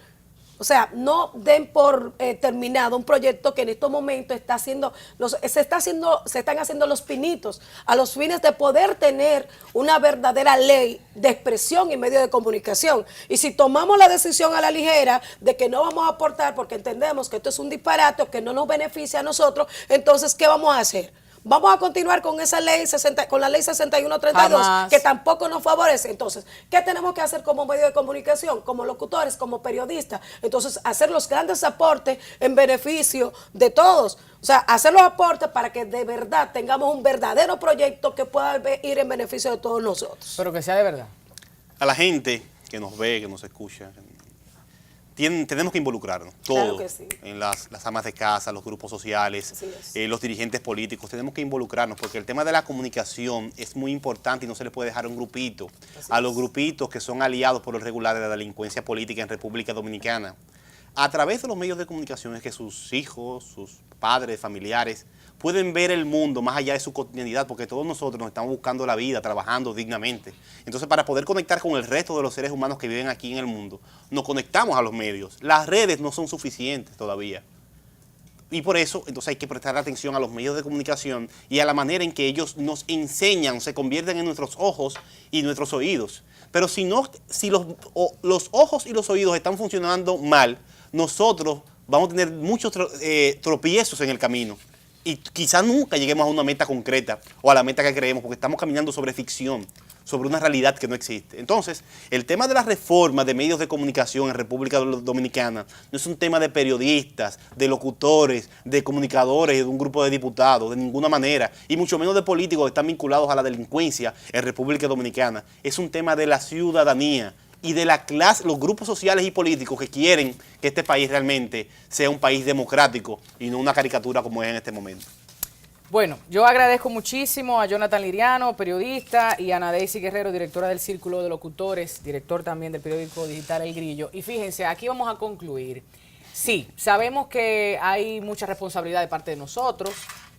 O sea, no den por terminado un proyecto que en estos momentos se están haciendo los pinitos a los fines de poder tener una verdadera ley de expresión y medio de comunicación. Y si tomamos la decisión a la ligera de que no vamos a aportar porque entendemos que esto es un disparate o que no nos beneficia a nosotros, entonces, ¿qué vamos a hacer? Vamos a continuar con esa ley, con la ley 6132, Jamás. que tampoco nos favorece. Entonces, ¿qué tenemos que hacer como medio de comunicación, como locutores, como periodistas? Entonces, hacer los grandes aportes en beneficio de todos. O sea, hacer los aportes para que de verdad tengamos un verdadero proyecto que pueda ir en beneficio de todos nosotros. Pero que sea de verdad. A la gente que nos ve, que nos escucha, tenemos que involucrarnos, todos, Claro que sí. en las amas de casa, los grupos sociales, Así es. los dirigentes políticos, tenemos que involucrarnos, porque el tema de la comunicación es muy importante y no se le puede dejar a un grupito, a los grupitos que son aliados por lo regular de la delincuencia política en República Dominicana. A través de los medios de comunicación es que sus hijos, sus padres, familiares, pueden ver el mundo más allá de su cotidianidad, porque todos nosotros nos estamos buscando la vida, trabajando dignamente. Entonces, para poder conectar con el resto de los seres humanos que viven aquí en el mundo, nos conectamos a los medios. Las redes no son suficientes todavía. Y por eso, entonces hay que prestar atención a los medios de comunicación y a la manera en que ellos nos enseñan, se convierten en nuestros ojos y nuestros oídos. Pero si los ojos y los oídos están funcionando mal, nosotros vamos a tener muchos tropiezos en el camino. Y quizás nunca lleguemos a una meta concreta o a la meta que creemos, porque estamos caminando sobre ficción, sobre una realidad que no existe. Entonces, el tema de la reforma de medios de comunicación en República Dominicana no es un tema de periodistas, de locutores, de comunicadores, de un grupo de diputados, de ninguna manera, y mucho menos de políticos que están vinculados a la delincuencia en República Dominicana. Es un tema de la ciudadanía y de la clase, los grupos sociales y políticos que quieren que este país realmente sea un país democrático y no una caricatura como es en este momento. Bueno, yo agradezco muchísimo a Jonathan Liriano, periodista, y a Ana Daisy Guerrero, directora del Círculo de Locutores, director también del periódico digital El Grillo. Y fíjense, aquí vamos a concluir. Sí, sabemos que hay mucha responsabilidad de parte de nosotros,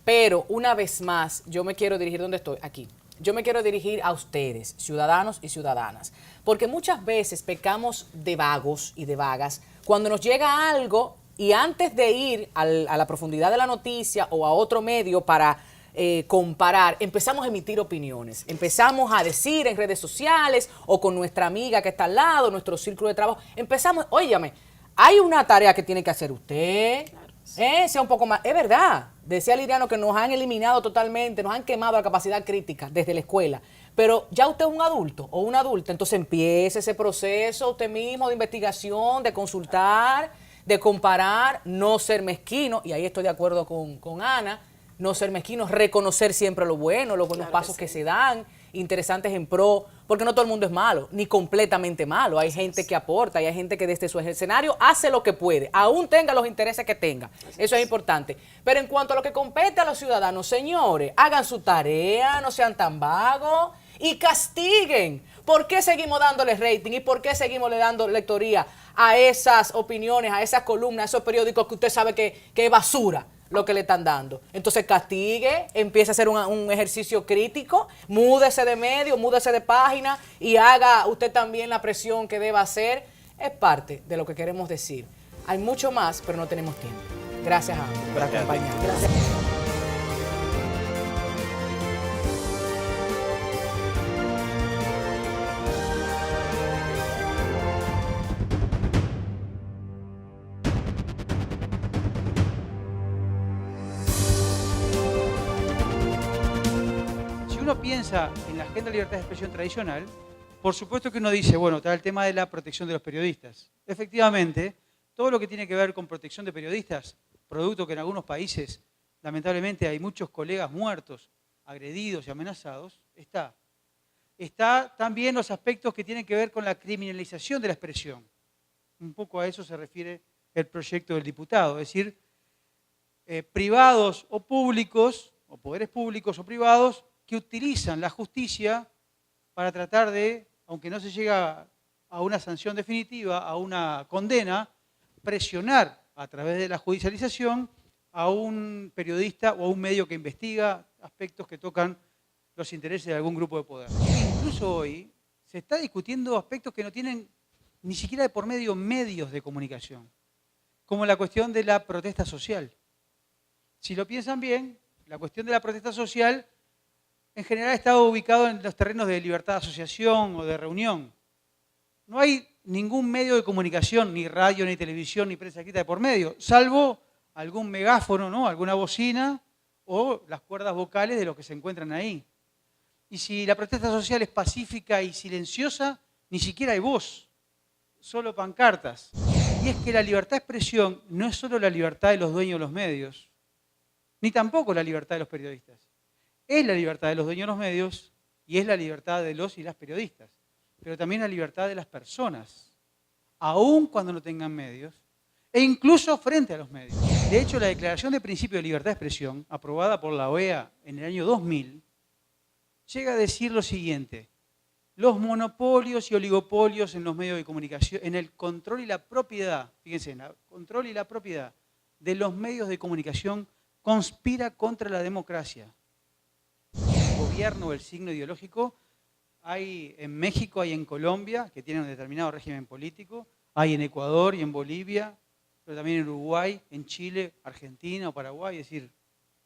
pero una vez más, yo me quiero dirigir, ¿dónde estoy? Aquí. Yo me quiero dirigir a ustedes, ciudadanos y ciudadanas, porque muchas veces pecamos de vagos y de vagas cuando nos llega algo y antes de ir a la profundidad de la noticia o a otro medio para comparar, empezamos a emitir opiniones, empezamos a decir en redes sociales o con nuestra amiga que está al lado, nuestro círculo de trabajo, empezamos, óyame, hay una tarea que tiene que hacer usted, sea un poco más, es verdad, decía Liriano que nos han eliminado totalmente, nos han quemado la capacidad crítica desde la escuela, pero ya usted es un adulto o una adulta, entonces empiece ese proceso usted mismo de investigación, de consultar, de comparar, no ser mezquino, y ahí estoy de acuerdo con Ana, no ser mezquino, reconocer siempre lo bueno, los buenos pasos que se dan, interesantes en pro, porque no todo el mundo es malo, ni completamente malo. Hay gente que aporta y hay gente que desde su escenario hace lo que puede, aún tenga los intereses que tenga. Eso es importante. Pero en cuanto a lo que compete a los ciudadanos, señores, hagan su tarea, no sean tan vagos y castiguen. ¿Por qué seguimos dándoles rating y por qué seguimos le dando lectoría a esas opiniones, a esas columnas, a esos periódicos que usted sabe que es basura lo que le están dando? Entonces castigue, empiece a hacer un ejercicio crítico, múdese de medio, múdese de página y haga usted también la presión que deba hacer es parte de lo que queremos decir. Hay mucho más, pero no tenemos tiempo. Gracias a ambos por acompañarnos. Gracias. Si uno piensa en la agenda de libertad de expresión tradicional, por supuesto que uno dice, bueno, está el tema de la protección de los periodistas. Efectivamente, todo lo que tiene que ver con protección de periodistas, producto que en algunos países, lamentablemente, hay muchos colegas muertos, agredidos y amenazados, está. Está también los aspectos que tienen que ver con la criminalización de la expresión. Un poco a eso se refiere el proyecto del diputado, es decir, privados o públicos, o poderes públicos o privados, que utilizan la justicia para tratar de, aunque no se llega a una sanción definitiva, a una condena, presionar a través de la judicialización a un periodista o a un medio que investiga aspectos que tocan los intereses de algún grupo de poder. Incluso hoy se está discutiendo aspectos que no tienen ni siquiera de por medio medios de comunicación, como la cuestión de la protesta social. Si lo piensan bien, la cuestión de la protesta social en general está ubicado en los terrenos de libertad de asociación o de reunión. No hay ningún medio de comunicación, ni radio, ni televisión, ni prensa escrita de por medio, salvo algún megáfono, ¿no? Alguna bocina o las cuerdas vocales de los que se encuentran ahí. Y si la protesta social es pacífica y silenciosa, ni siquiera hay voz, solo pancartas. Y es que la libertad de expresión no es solo la libertad de los dueños de los medios, ni tampoco la libertad de los periodistas. Es la libertad de los dueños de los medios y es la libertad de los y las periodistas, pero también la libertad de las personas, aun cuando no tengan medios, e incluso frente a los medios. De hecho, la Declaración de Principio de Libertad de Expresión, aprobada por la OEA en el año 2000, llega a decir lo siguiente: los monopolios y oligopolios en los medios de comunicación, en el control y la propiedad, fíjense, en el control y la propiedad de los medios de comunicación conspira contra la democracia. El gobierno, el signo ideológico, hay en México, hay en Colombia, que tienen un determinado régimen político, hay en Ecuador y en Bolivia, pero también en Uruguay, en Chile, Argentina o Paraguay. Es decir,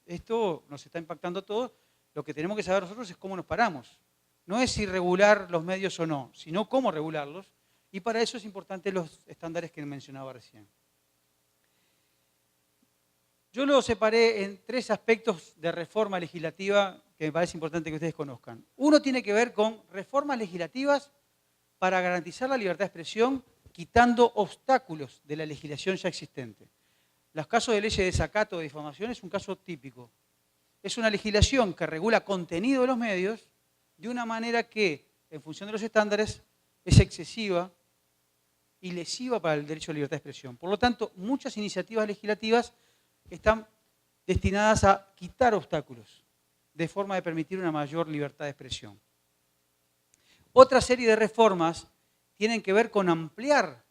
esto nos está impactando a todos. Lo que tenemos que saber nosotros es cómo nos paramos. No es si regular los medios o no, sino cómo regularlos. Y para eso es importante los estándares que mencionaba recién. Yo lo separé en 3 aspectos de reforma legislativa que me parece importante que ustedes conozcan. Uno tiene que ver con reformas legislativas para garantizar la libertad de expresión, quitando obstáculos de la legislación ya existente. Los casos de leyes de desacato o de difamación es un caso típico. Es una legislación que regula contenido de los medios de una manera que, en función de los estándares, es excesiva y lesiva para el derecho a la libertad de expresión. Por lo tanto, muchas iniciativas legislativas están destinadas a quitar obstáculos, de forma de permitir una mayor libertad de expresión. Otra serie de reformas tienen que ver con ampliar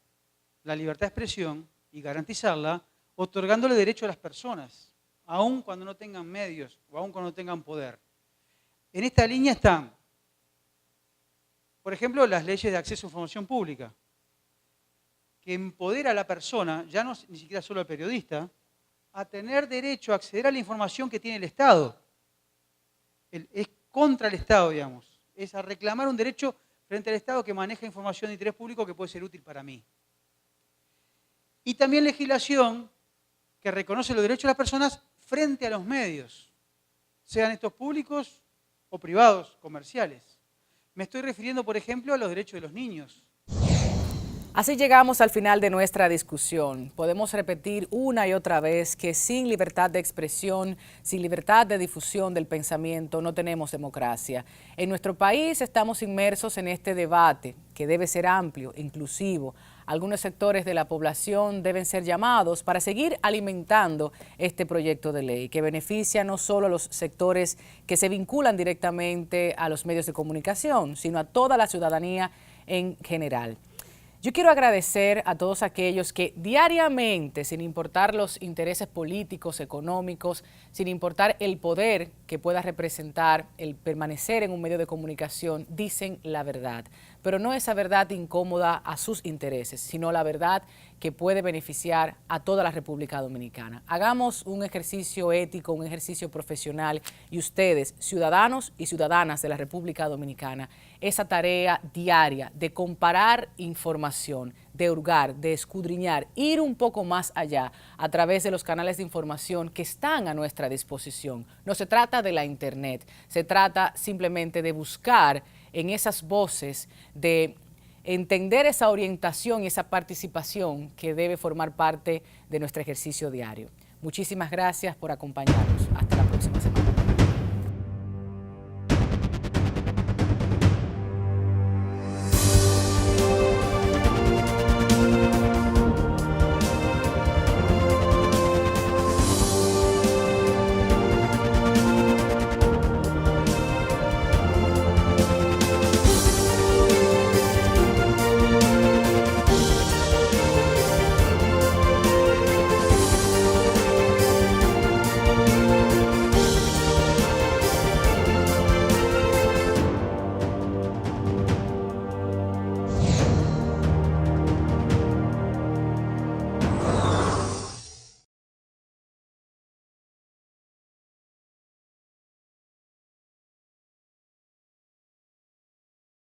la libertad de expresión y garantizarla, otorgándole derecho a las personas, aun cuando no tengan medios o aun cuando no tengan poder. En esta línea están, por ejemplo, las leyes de acceso a información pública, que empodera a la persona, ya no ni siquiera solo al periodista, a tener derecho a acceder a la información que tiene el Estado. Es contra el Estado, digamos. Es a reclamar un derecho frente al Estado que maneja información de interés público que puede ser útil para mí. Y también legislación que reconoce los derechos de las personas frente a los medios, sean estos públicos o privados, comerciales. Me estoy refiriendo, por ejemplo, a los derechos de los niños. Así llegamos al final de nuestra discusión. Podemos repetir una y otra vez que sin libertad de expresión, sin libertad de difusión del pensamiento, no tenemos democracia. En nuestro país estamos inmersos en este debate que debe ser amplio, inclusivo. Algunos sectores de la población deben ser llamados para seguir alimentando este proyecto de ley que beneficia no solo a los sectores que se vinculan directamente a los medios de comunicación, sino a toda la ciudadanía en general. Yo quiero agradecer a todos aquellos que diariamente, sin importar los intereses políticos, económicos, sin importar el poder que pueda representar el permanecer en un medio de comunicación, dicen la verdad pero no esa verdad incómoda a sus intereses, sino la verdad que puede beneficiar a toda la República Dominicana. Hagamos un ejercicio ético, un ejercicio profesional, y ustedes, ciudadanos y ciudadanas de la República Dominicana, esa tarea diaria de comparar información, de hurgar, de escudriñar, ir un poco más allá a través de los canales de información que están a nuestra disposición. No se trata de la Internet, se trata simplemente de buscar en esas voces, de entender esa orientación y esa participación que debe formar parte de nuestro ejercicio diario. Muchísimas gracias por acompañarnos. Hasta la próxima semana.